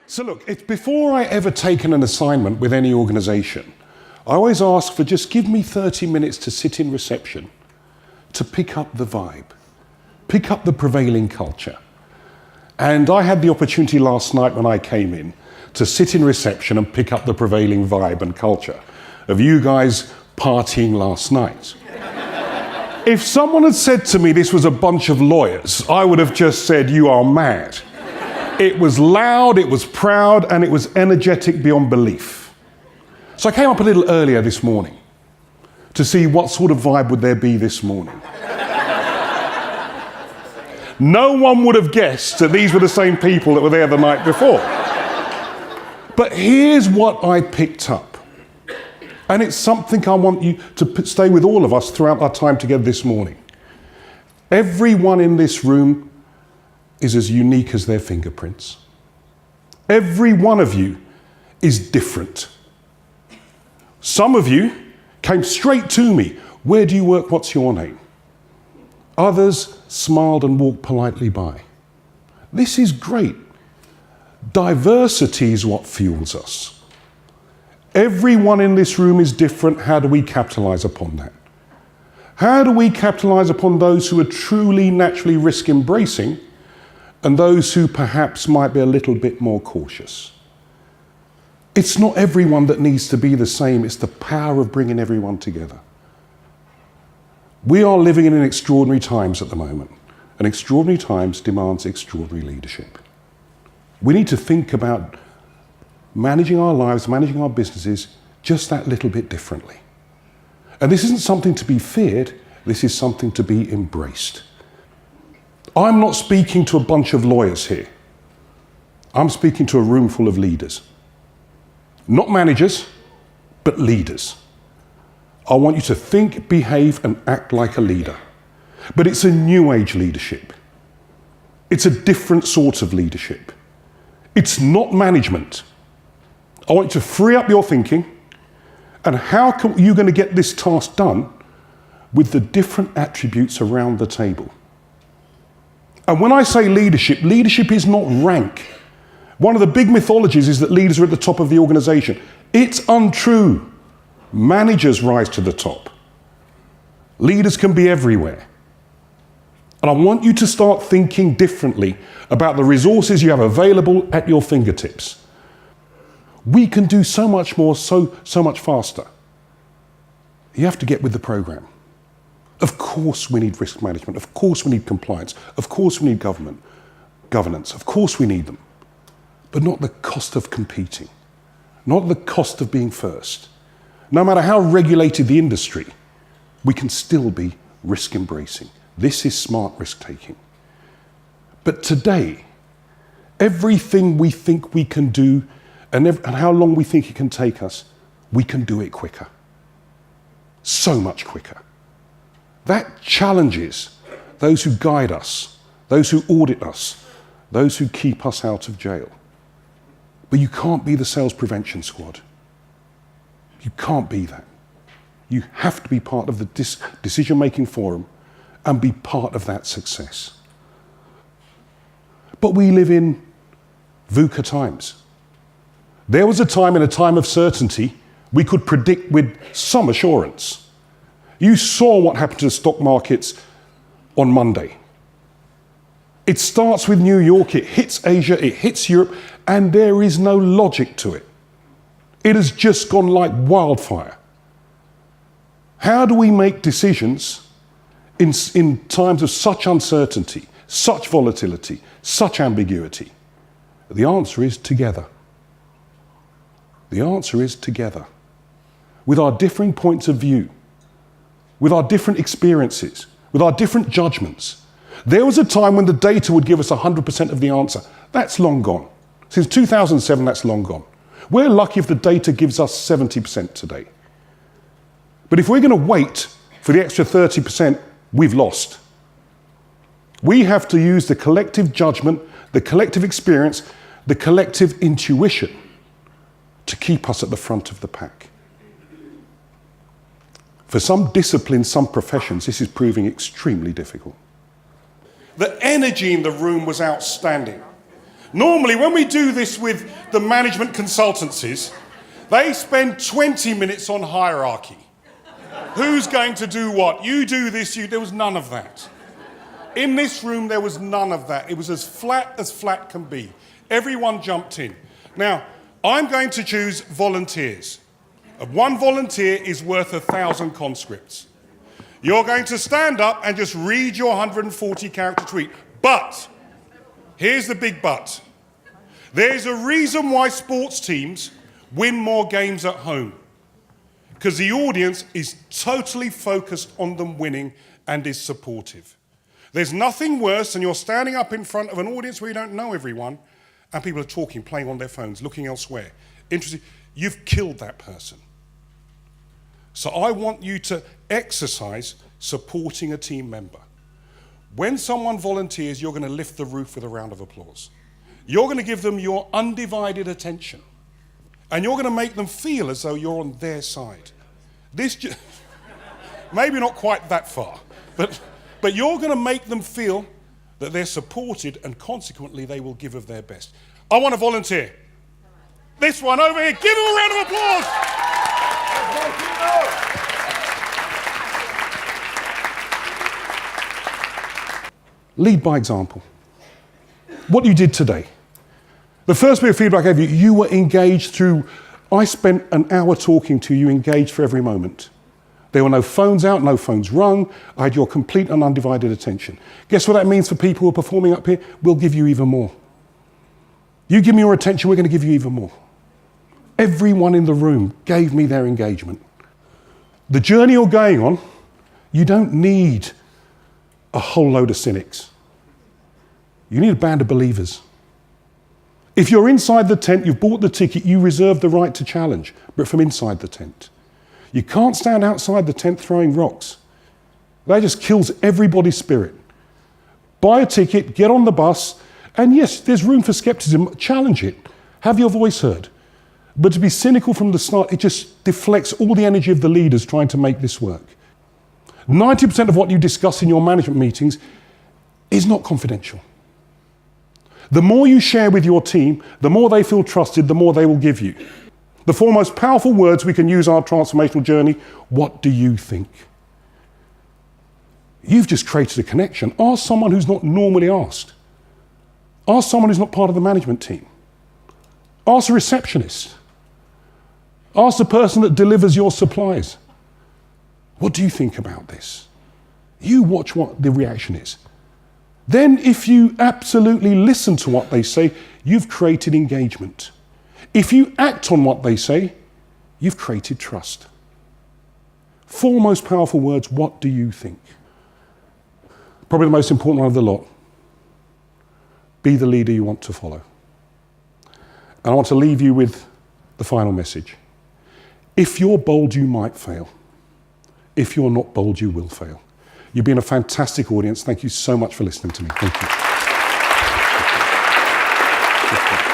So look, it's before I ever taken an assignment with any organisation, I always ask for just give me 30 minutes to sit in reception, to pick up the vibe, pick up the prevailing culture. And I had the opportunity last night when I came in to sit in reception and pick up the prevailing vibe and culture of you guys partying last night. If someone had said to me this was a bunch of lawyers, I would have just said, you are mad. It was loud, it was proud, and it was energetic beyond belief. So I came up a little earlier this morning to see what sort of vibe would there be this morning. No one would have guessed that these were the same people that were there the night before. But here's what I picked up. And it's something I want you to stay with all of us throughout our time together this morning. Everyone in this room is as unique as their fingerprints. Every one of you is different. Some of you came straight to me. Where do you work? What's your name? Others smiled and walked politely by. This is great. Diversity is what fuels us. Everyone in this room is different. How do we capitalize upon that? How do we capitalize upon those who are truly naturally risk embracing and those who perhaps might be a little bit more cautious? It's not everyone that needs to be the same. It's the power of bringing everyone together. We are living in extraordinary times at the moment, and extraordinary times demands extraordinary leadership. We need to think about managing our lives, managing our businesses just that little bit differently. And this isn't something to be feared, this is something to be embraced. I'm not speaking to a bunch of lawyers here. I'm speaking to a room full of leaders. Not managers, but leaders. I want you to think, behave, and act like a leader. But it's a new age leadership. It's a different sort of leadership. It's not management. I want you to free up your thinking, and how are you going to get this task done with the different attributes around the table? And when I say leadership, leadership is not rank. One of the big mythologies is that leaders are at the top of the organization. It's untrue. Managers rise to the top. Leaders can be everywhere. And I want you to start thinking differently about the resources you have available at your fingertips. We can do so much more, so much faster. You have to get with the program. Of course we need risk management. Of course we need compliance. Of course we need governance. Of course we need them. But not the cost of competing. Not the cost of being first. No matter how regulated the industry, we can still be risk embracing. This is smart risk taking. But today, everything we think we can do and how long we think it can take us, we can do it quicker. So much quicker. That challenges those who guide us, those who audit us, those who keep us out of jail. But you can't be the sales prevention squad. You can't be that. You have to be part of the decision-making forum and be part of that success. But we live in VUCA times. There was a time, in a time of certainty, we could predict with some assurance. You saw what happened to the stock markets on Monday. It starts with New York, it hits Asia, it hits Europe, and there is no logic to it. It has just gone like wildfire. How do we make decisions in times of such uncertainty, such volatility, such ambiguity? The answer is together. The answer is together. With our differing points of view, with our different experiences, with our different judgments. There was a time when the data would give us 100% of the answer. That's long gone. Since 2007, that's long gone. We're lucky if the data gives us 70% today. But if we're going to wait for the extra 30%, we've lost. We have to use the collective judgment, the collective experience, the collective intuition to keep us at the front of the pack. For some disciplines, some professions, this is proving extremely difficult. The energy in the room was outstanding. Normally, when we do this with the management consultancies, they spend 20 minutes on hierarchy. Who's going to do what? You do this, there was none of that. In this room, there was none of that. It was as flat can be. Everyone jumped in. Now, I'm going to choose volunteers. One volunteer is worth 1,000 conscripts. You're going to stand up and just read your 140-character tweet. But, here's the big but. There's a reason why sports teams win more games at home. Because the audience is totally focused on them winning and is supportive. There's nothing worse than you're standing up in front of an audience where you don't know everyone and people are talking, playing on their phones, looking elsewhere. Interesting. You've killed that person. So I want you to exercise supporting a team member. When someone volunteers, you're going to lift the roof with a round of applause. You're going to give them your undivided attention. And you're going to make them feel as though you're on their side. Maybe not quite that far, but you're going to make them feel that they're supported and consequently they will give of their best. I want to volunteer. This one over here, give him a round of applause. Lead by example. What you did today. The first bit of feedback I gave you, you were engaged through, I spent an hour talking to you, engaged for every moment. There were no phones out, no phones rung. I had your complete and undivided attention. Guess what that means for people who are performing up here? We'll give you even more. You give me your attention, we're going to give you even more. Everyone in the room gave me their engagement. The journey you're going on, you don't need a whole load of cynics. You need a band of believers. If you're inside the tent, you've bought the ticket, you reserve the right to challenge, but from inside the tent. You can't stand outside the tent throwing rocks. That just kills everybody's spirit. Buy a ticket, get on the bus, and yes, there's room for skepticism, challenge it, have your voice heard. But to be cynical from the start, it just deflects all the energy of the leaders trying to make this work. 90% of what you discuss in your management meetings is not confidential. The more you share with your team, the more they feel trusted, the more they will give you. The four most powerful words we can use on our transformational journey, what do you think? You've just created a connection. Ask someone who's not normally asked. Ask someone who's not part of the management team. Ask a receptionist. Ask the person that delivers your supplies. What do you think about this? You watch what the reaction is. Then if you absolutely listen to what they say, you've created engagement. If you act on what they say, you've created trust. Four most powerful words, what do you think? Probably the most important one of the lot. Be the leader you want to follow. And I want to leave you with the final message. If you're bold, you might fail. If you're not bold, you will fail. You've been a fantastic audience. Thank you so much for listening to me. Thank you.